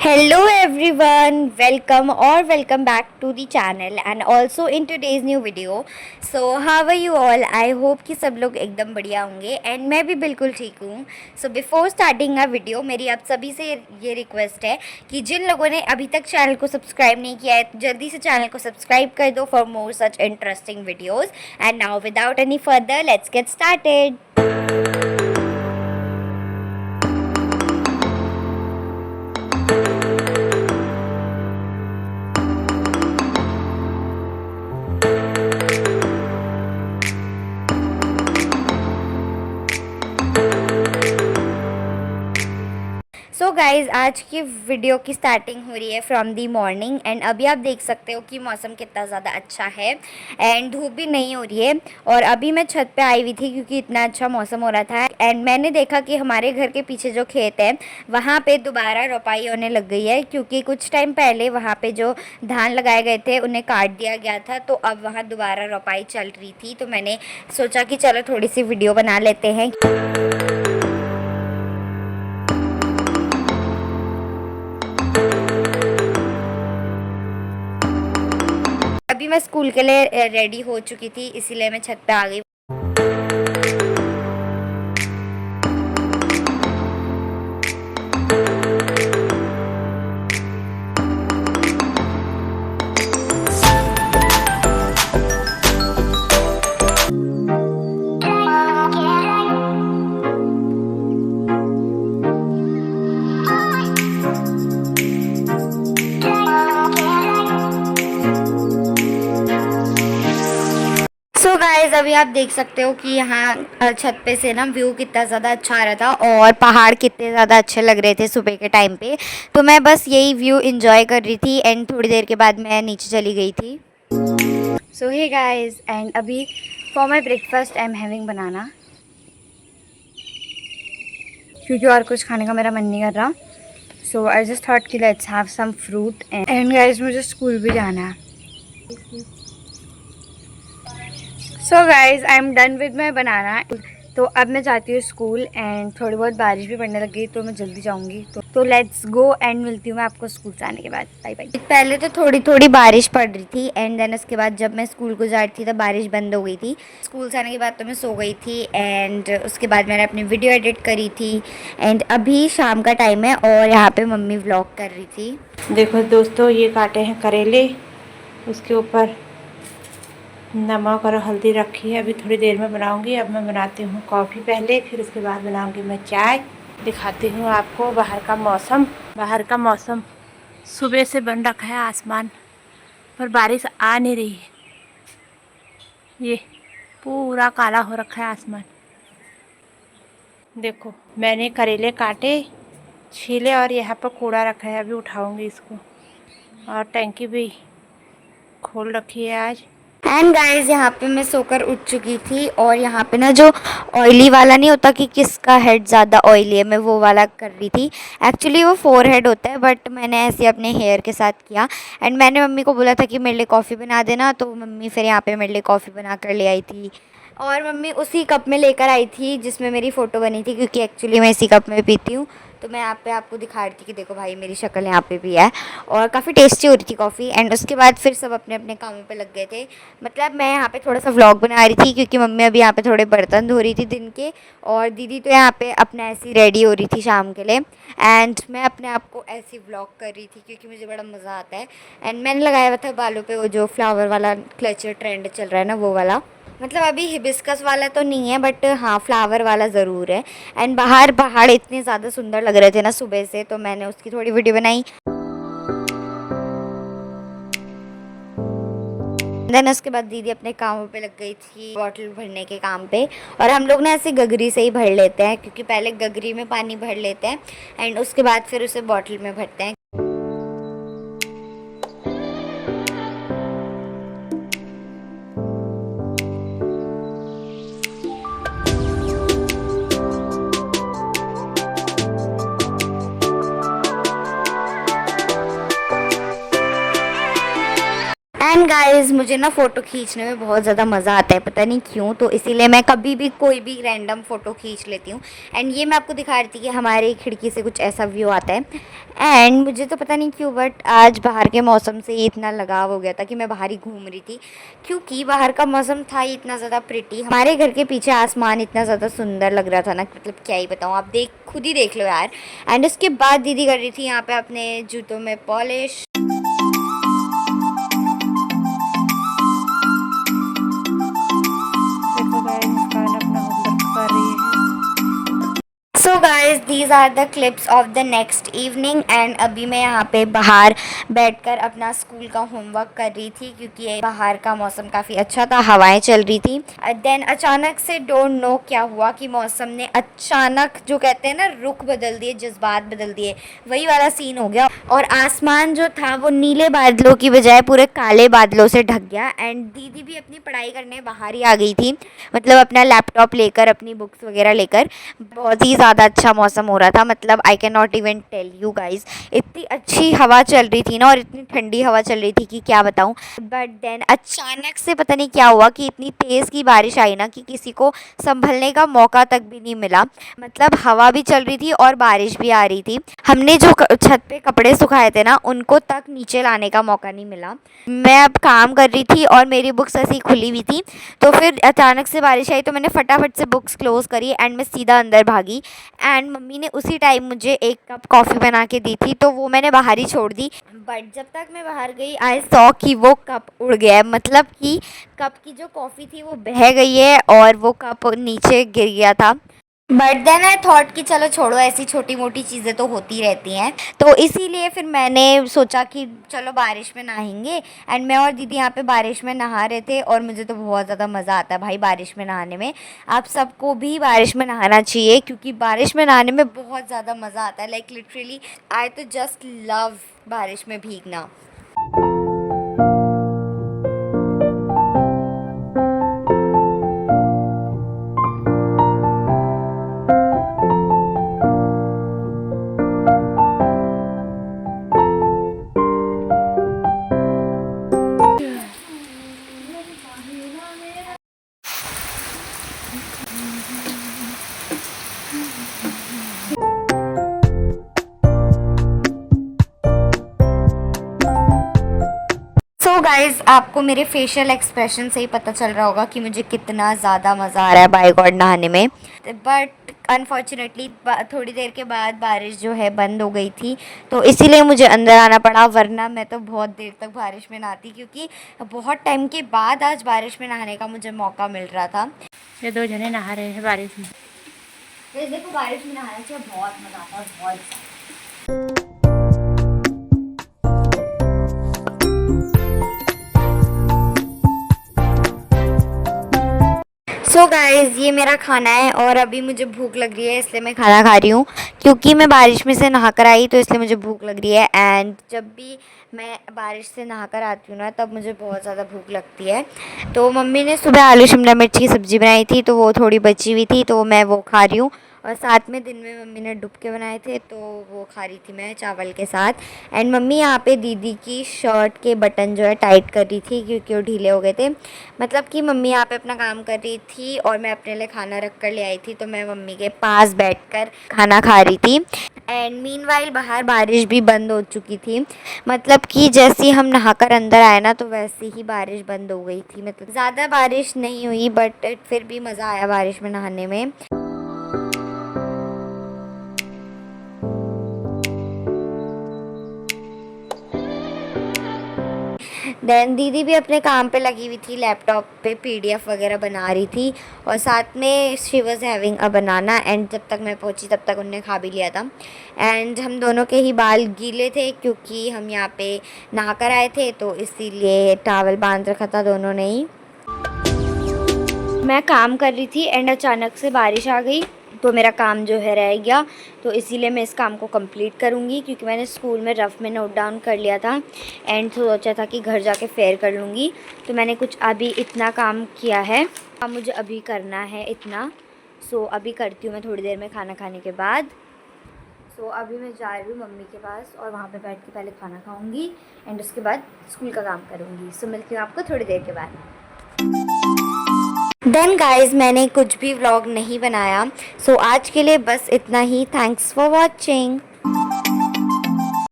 Hello everyone, welcome back to the channel and also in today's new video. So how are you all? I hope कि सब लोग एकदम बढ़िया होंगे and मैं भी बिल्कुल ठीक हूँ. So before starting a video मेरी आप सभी से ये रिक्वेस्ट है कि जिन लोगों ने अभी तक चैनल को सब्सक्राइब नहीं किया है तो जल्दी से चैनल को सब्सक्राइब कर दो for more such interesting videos. And now without any further, let's get started. So guys आज की वीडियो की स्टार्टिंग हो रही है फ्रॉम दी मॉर्निंग एंड अभी आप देख सकते हो कि मौसम कितना ज़्यादा अच्छा है एंड धूप भी नहीं हो रही है. और अभी मैं छत पे आई हुई थी क्योंकि इतना अच्छा मौसम हो रहा था एंड मैंने देखा कि हमारे घर के पीछे जो खेत है वहाँ पे दोबारा रोपाई होने लग गई है क्योंकि कुछ टाइम पहले वहाँ पे जो धान लगाए गए थे उन्हें काट दिया गया था. तो अब वहाँ दोबारा रोपाई चल रही थी तो मैंने सोचा कि चलो थोड़ी सी वीडियो बना लेते हैं. अभी मैं स्कूल के लिए रेडी हो चुकी थी इसीलिए मैं छत पे आ गई. सो गाइज अभी आप देख सकते हो कि यहाँ छत पे से ना व्यू कितना ज़्यादा अच्छा आ रहा था और पहाड़ कितने ज़्यादा अच्छे लग रहे थे सुबह के टाइम पे. तो मैं बस यही व्यू एंजॉय कर रही थी एंड थोड़ी देर के बाद मैं नीचे चली गई थी. सो हे गाइज एंड अभी for my breakfast I am having banana क्योंकि और कुछ खाने का मेरा मन नहीं कर रहा. सो आई जस्ट थॉट कि let's have some fruit and guys मुझे स्कूल भी जाना है. So guys I am done with my banana. तो अब मैं जाती हूँ स्कूल एंड थोड़ी बहुत बारिश भी पड़ने लगी तो मैं जल्दी जाऊँगी. तो लेट्स गो एंड मिलती हूँ मैं आपको स्कूल से आने के बाद. Bye bye. पहले तो थोड़ी थोड़ी बारिश पड़ रही थी एंड देन उसके बाद जब मैं स्कूल को जा रही थी तब बारिश बंद हो गई थी. स्कूल से आने के बाद तो मैं सो गई थी एंड उसके बाद मैंने अपनी वीडियो एडिट करी थी एंड अभी शाम का टाइम है और यहाँ पर मम्मी व्लॉग कर रही थी. देखो दोस्तों, ये काटे हैं करेले, उसके ऊपर नमक और हल्दी रखी है. अभी थोड़ी देर में बनाऊंगी. अब मैं बनाती हूँ कॉफ़ी पहले, फिर उसके बाद बनाऊंगी मैं चाय. दिखाती हूँ आपको बाहर का मौसम. बाहर का मौसम सुबह से बन रखा है आसमान, पर बारिश आ नहीं रही है. ये पूरा काला हो रखा है आसमान. देखो मैंने करेले काटे, छीले और यहाँ पर कूड़ा रखा है. अभी उठाऊंगी इसको. और टंकी भी खोल रखी है आज. एंड गाइज यहाँ पे मैं सोकर उठ चुकी थी और यहाँ पे ना जो ऑयली वाला नहीं होता कि किसका हेड ज़्यादा ऑयली है, मैं वो वाला कर रही थी. एक्चुअली वो 4 हेड होता है बट मैंने ऐसे अपने हेयर के साथ किया एंड मैंने मम्मी को बोला था कि मेरे लिए कॉफ़ी बना देना. तो मम्मी फिर यहाँ पे मेरे लिए कॉफ़ी बना कर ले आई थी और मम्मी उसी कप में लेकर आई थी जिसमें मेरी फ़ोटो बनी थी क्योंकि एक्चुअली मैं इसी कप में पीती हूँ. तो मैं यहाँ पे आपको दिखा रही थी कि देखो भाई मेरी शक्ल यहाँ पे भी है और काफ़ी टेस्टी हो रही थी कॉफ़ी. एंड उसके बाद फिर सब अपने अपने कामों पे लग गए थे. मतलब मैं यहाँ पे थोड़ा सा व्लॉग बना रही थी क्योंकि मम्मी अभी यहाँ पे थोड़े बर्तन धो रही थी दिन के और दीदी तो यहाँ पे अपना ऐसी रेडी हो रही थी शाम के लिए. एंड मैं अपने आप को ऐसी व्लॉग कर रही थी क्योंकि मुझे बड़ा मज़ा आता है. एंड मैंने लगाया हुआ था बालों पे वो जो फ्लावर वाला क्लचर ट्रेंड चल रहा है ना वो वाला. मतलब अभी हिबिस्कस वाला तो नहीं है बट हाँ फ्लावर वाला ज़रूर है. एंड बाहर पहाड़ इतने ज़्यादा सुंदर लग रहे थे ना सुबह से तो मैंने उसकी थोड़ी वीडियो बनाई. देन उसके बाद दीदी अपने कामों पे लग गई थी बॉटल भरने के काम पे. और हम लोग ना ऐसे गगरी से ही भर लेते हैं क्योंकि पहले गगरी में पानी भर लेते हैं एंड उसके बाद फिर उसे बॉटल में भरते हैं. एंड एंड गाइस मुझे ना फ़ोटो खींचने में बहुत ज़्यादा मज़ा आता है, पता नहीं क्यों। तो इसीलिए मैं कभी भी कोई भी रैंडम फ़ोटो खींच लेती हूँ। एंड ये मैं आपको दिखा रही थी कि हमारे खिड़की से कुछ ऐसा व्यू आता है। एंड मुझे तो पता नहीं क्यों बट आज बाहर के मौसम से ही इतना लगाव हो गया था कि मैं बाहर ही घूम रही थी, क्योंकि बाहर का मौसम था ही इतना ज़्यादा प्रिटी। हमारे घर के पीछे आसमान इतना ज़्यादा सुंदर लग रहा था ना, मतलब क्या ही बताऊँ, आप खुद ही देख लो यार। एंड उसके बाद दीदी कर रही थी यहाँ पे अपने जूतों में पॉलिश। देखो गाइस, मुस्कान अपना होमवर्क कर रही है। So guys these are the clips of the next evening. And अभी मैं यहाँ पे बाहर बैठकर अपना स्कूल का होमवर्क कर रही थी, क्योंकि बाहर का मौसम काफ़ी अच्छा था, हवाएं चल रही थी। देन अचानक से डोंट नो क्या हुआ कि मौसम ने अचानक, जो कहते हैं ना, रुख बदल दिए, जज्बात बदल दिए, वही वाला सीन हो गया। और आसमान जो था वो नीले बादलों की बजाय पूरे काले बादलों से ढक गया। एंड दीदी भी अपनी पढ़ाई करने बाहर ही आ गई थी, मतलब अपना लैपटॉप लेकर, अपनी बुक्स वगैरह लेकर। बहुत ही ज़्यादा अच्छा मौसम हो रहा था, मतलब I can not even tell you guys. इतनी अच्छी हवा चल रही थी ना, और इतनी ठंडी हवा चल रही थी कि क्या बताऊँ। बट देन अचानक से पता नहीं क्या हुआ कि इतनी तेज़ की बारिश आई ना कि किसी को संभलने का मौका तक भी नहीं मिला। मतलब हवा भी चल रही थी और बारिश भी आ रही थी। हमने जो छत पे कपड़े सुखाए थे ना, उनको तक नीचे लाने का मौका नहीं मिला। मैं अब काम कर रही थी और मेरी बुक्स ऐसी खुली हुई थी, तो फिर अचानक से बारिश आई तो मैंने फटाफट से बुक्स क्लोज़ करी एंड मैं सीधा अंदर भागी। एंड मम्मी ने उसी टाइम मुझे एक कप कॉफ़ी बना के दी थी, तो वो मैंने बाहर ही छोड़ दी। बट जब तक मैं बाहर गई आई सॉ कि वो कप उड़ गया है, मतलब कि कप की जो कॉफ़ी थी वो बह गई है और वो कप नीचे गिर गया था। बट देन आई थॉट कि चलो छोड़ो, ऐसी छोटी मोटी चीज़ें तो होती रहती हैं। तो इसीलिए फिर मैंने सोचा कि चलो बारिश में नहाएंगे। एंड मैं और दीदी यहाँ पे बारिश में नहा रहे थे, और मुझे तो बहुत ज़्यादा मज़ा आता है भाई बारिश में नहाने में। आप सबको भी बारिश में नहाना चाहिए, क्योंकि बारिश में नहाने में बहुत ज़्यादा मज़ा आता है। लाइक लिटरली आई तो जस्ट लव बारिश में भीगना। सो गाइज़ आपको मेरे फेशियल एक्सप्रेशन से ही पता चल रहा होगा कि मुझे कितना ज़्यादा मज़ा आ रहा है बाय गॉड नहाने में। बट अनफॉर्चुनेटली थोड़ी देर के बाद बारिश जो है बंद हो गई थी, तो इसीलिए मुझे अंदर आना पड़ा, वरना मैं तो बहुत देर तक बारिश में नहाती, क्योंकि बहुत टाइम के बाद आज बारिश में नहाने का मुझे मौका मिल रहा था। ये दो जने नहा रहे हैं बारिश में। देखो बारिश में नहाने से बहुत मज़ा आता है, बहुत। सो गाइज़ ये मेरा खाना है, और अभी मुझे भूख लग रही है, इसलिए मैं खाना खा रही हूँ। क्योंकि मैं बारिश में से नहा कर आई, तो इसलिए मुझे भूख लग रही है। एंड जब भी मैं बारिश से नहा कर आती हूँ ना, तब मुझे बहुत ज़्यादा भूख लगती है। तो मम्मी ने सुबह आलू शिमला मिर्च की सब्ज़ी बनाई थी, तो वो थोड़ी बची हुई थी, तो मैं वो खा रही हूँ। और साथ में दिन में मम्मी ने डुबके बनाए थे, तो वो खा रही थी मैं चावल के साथ। एंड मम्मी यहाँ पे दीदी की शर्ट के बटन जो है टाइट कर रही थी, क्योंकि वो ढीले हो गए थे। मतलब कि मम्मी यहाँ पे अपना काम कर रही थी और मैं अपने लिए खाना रख कर ले आई थी, तो मैं मम्मी के पास बैठकर खाना खा रही थी। एंड मीनवाइल बाहर बारिश भी बंद हो चुकी थी, मतलब कि जैसे ही हम नहाकर अंदर आए ना, तो वैसे ही बारिश बंद हो गई थी। मतलब ज़्यादा बारिश नहीं हुई, बट फिर भी मज़ा आया बारिश में नहाने में। देन दीदी भी अपने काम पे लगी हुई थी, लैपटॉप पे पीडीएफ वगैरह बना रही थी, और साथ में she was having a banana. And जब तक मैं पहुंची तब तक उनने खा भी लिया था। एंड हम दोनों के ही बाल गीले थे, क्योंकि हम यहाँ पे नहा कर आए थे, तो इसीलिए टॉवल बांध रखा था दोनों ने ही। मैं काम कर रही थी एंड अचानक से बारिश आ गई, तो मेरा काम जो है रह गया। तो इसीलिए मैं इस काम को कंप्लीट करूँगी, क्योंकि मैंने स्कूल में रफ़ में नोट डाउन कर लिया था एंड सोचा था कि घर जाके फेयर कर लूँगी। तो मैंने कुछ अभी इतना काम किया है, अब मुझे अभी करना है इतना। सो अभी करती हूँ मैं थोड़ी देर में खाना खाने के बाद। सो अभी मैं जा रही हूँ मम्मी के पास और वहाँ पे बैठ के पहले खाना खाऊंगी एंड उसके बाद स्कूल का काम करूँगी। सो मिलती हूँ आपको थोड़ी देर के बाद। देन गाइज मैंने कुछ भी व्लॉग नहीं बनाया। सो आज के लिए बस इतना ही। Thanks for watching.